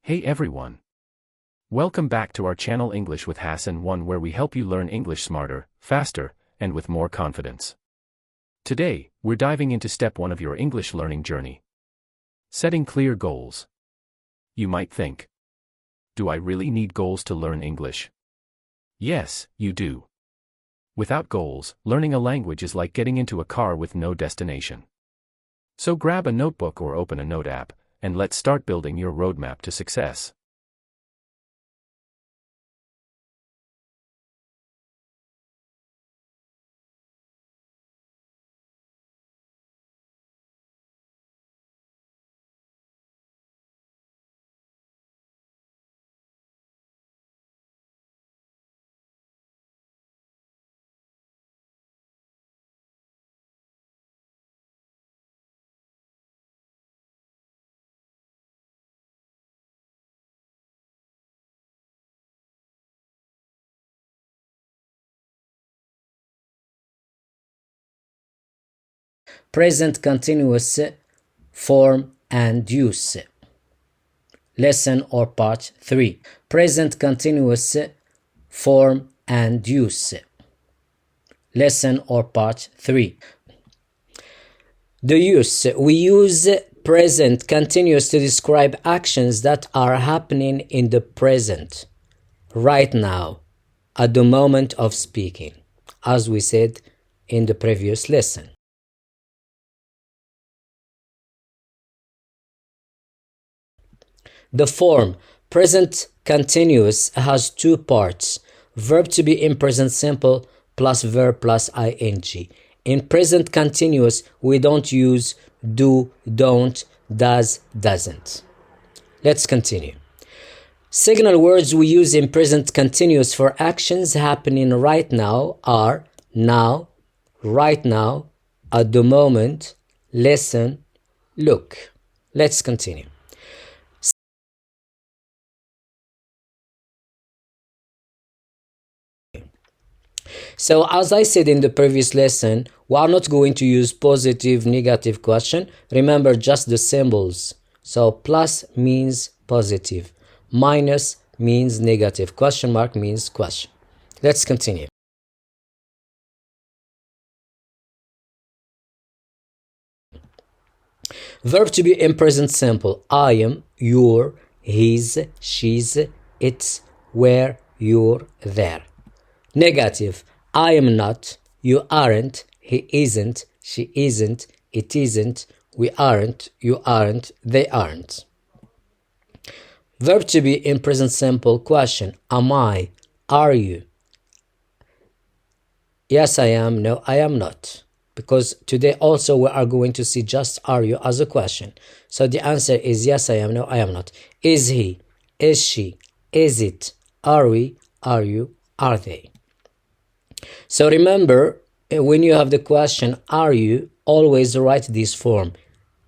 Hey everyone! Welcome back to our channel English with Hassan 1, where we help you learn English smarter, faster, and with more confidence. Today, we're diving into step 1 of your English learning journey. Setting clear goals. You might think, do I really need goals to learn English? Yes, you do. Without goals, learning a language is like getting into a car with no destination. So grab a notebook or open a note app, and let's start building your roadmap to success. Present continuous form and use. Lesson or part 3. Present continuous form and use. Lesson or part 3. The use. We use present continuous to describe actions that are happening in the present, right now, at the moment of speaking, as we said in the previous lesson. The form present continuous has two parts, verb to be in present simple plus verb plus ing. In present continuous, we don't use do, don't, does, doesn't. Let's continue. Signal words we use in present continuous for actions happening right now are now, right now, at the moment, listen, look. Let's continue. So as I said in the previous lesson, we are not going to use positive, negative question. Remember just the symbols. So plus means positive, minus means negative, question mark means question. Let's continue. Verb to be in present simple. I am, you're, he's, she's, it's, where, you're, there. Negative. I am not, you aren't, he isn't, she isn't, it isn't, we aren't, you aren't, they aren't. Verb to be in present simple question. Am I? Are you? Yes, I am. No, I am not. Because today also we are going to see just are you as a question. So the answer is yes, I am. No, I am not. Is he? Is she? Is it? Are we? Are you? Are they? So remember, when you have the question, are you, always write this form.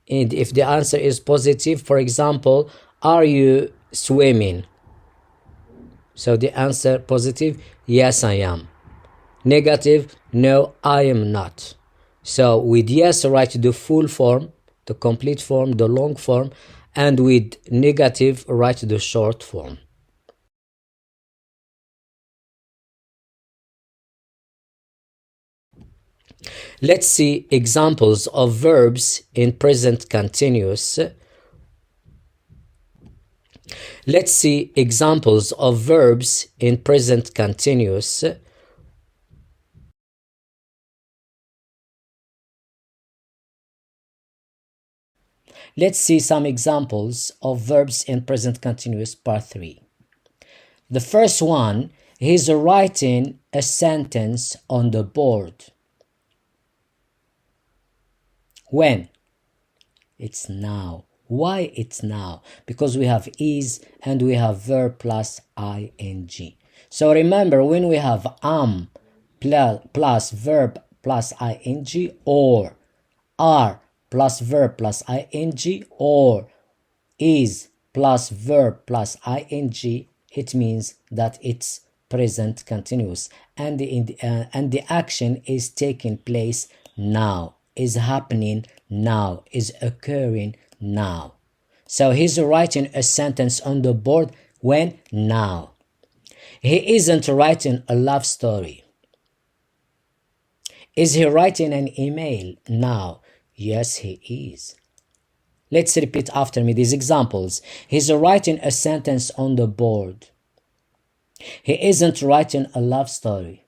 And if the answer is positive, for example, are you swimming? So the answer positive, yes, I am. Negative, no, I am not. So with yes, write the full form, the complete form, the long form, and with negative, write the short form. Let's see examples of verbs in present continuous. Let's see examples of verbs in present continuous. Let's see some examples of verbs in present continuous, part 3. The first one, he's writing a sentence on the board. When? It's now. Why it's now? Because we have is and we have verb plus ing. So remember, when we have am plus verb plus ing, or are plus verb plus ing, or is plus verb plus ing, it means that it's present continuous, and the action is taking place now, is happening now, is occurring now. So he's writing a sentence on the board. When? Now. He isn't writing a love story. Is he writing an email? Now. Yes, he is. Let's repeat after me these examples. He's writing a sentence on the board. He isn't writing a love story.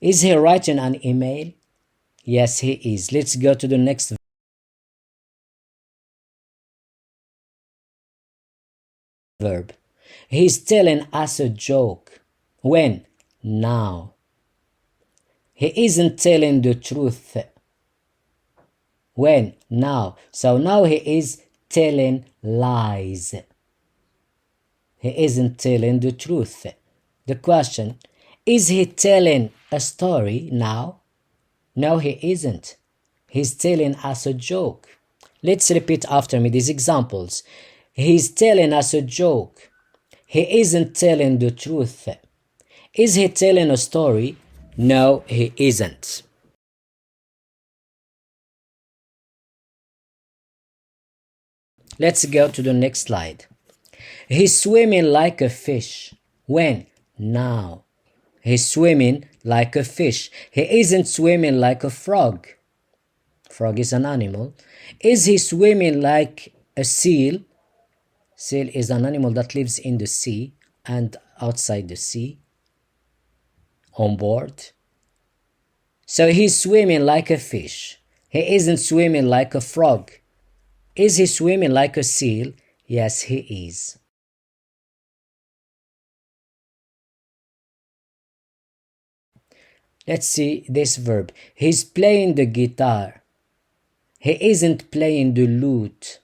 Is he writing an email? Yes, he is. Let's go to the next verb. He's telling us a joke. When? Now. He isn't telling the truth. When? Now. So now he is telling lies. He isn't telling the truth. The question, is he telling a story now? No, he isn't. He's telling us a joke. Let's repeat after me these examples. He's telling us a joke. He isn't telling the truth. Is he telling a story? No, he isn't. Let's go to the next slide. He's swimming like a fish. When? Now. He's swimming like a fish. He isn't swimming like a frog. Frog is an animal. Is he swimming like a seal? Seal is an animal that lives in the sea and outside the sea, on board. So he's swimming like a fish. He isn't swimming like a frog. Is he swimming like a seal? Yes, he is. Let's see this verb. He's playing the guitar. He isn't playing the lute.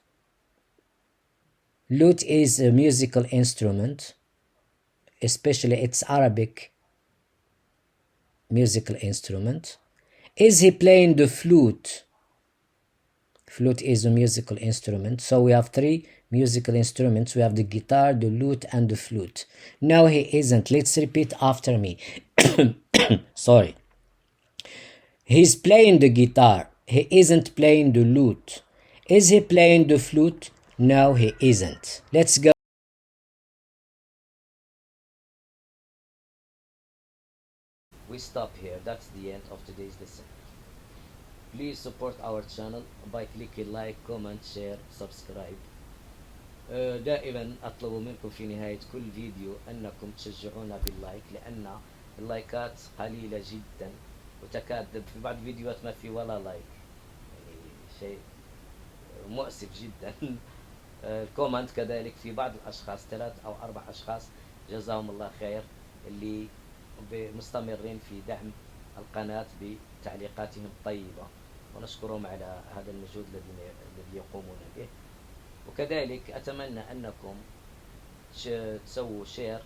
Lute is a musical instrument, especially it's Arabic musical instrument. Is he playing the flute? Flute is a musical instrument. So we have three musical instruments. We have the guitar, the lute, and the flute. No, he isn't. Let's repeat after me. Sorry. He's playing the guitar. He isn't playing the lute. Is he playing the flute? No, he isn't. Let's go. We stop here. That's the end of today's lesson. Please support our channel by clicking like, comment, share, subscribe. دائما أطلب منكم في نهاية كل فيديو أنكم تشجعونا باللايك، لأن اللايكات قليلة جدا وتكاد في بعض الفيديوهات ما في ولا لايك، يعني شيء مؤسف جدا. الكومنت كذلك في بعض الأشخاص 3 أو 4 أشخاص جزاهم الله خير اللي مستمرين في دعم القناة بتعليقاتهم الطيبة، ونشكرهم على هذا المجهود الذي يقومون به. وكذلك أتمنى أنكم تسووا شير،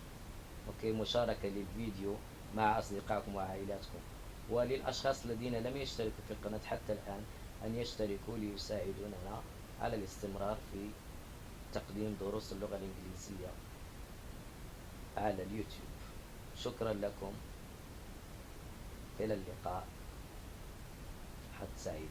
مشاركة للفيديو مع أصدقائكم وعائلاتكم، وللأشخاص الذين لم يشتركوا في القناة حتى الآن أن يشتركوا ليساعدوننا على الاستمرار في تقديم دروس اللغة الإنجليزية على اليوتيوب. شكرا لكم، إلى اللقاء، حد سعيد.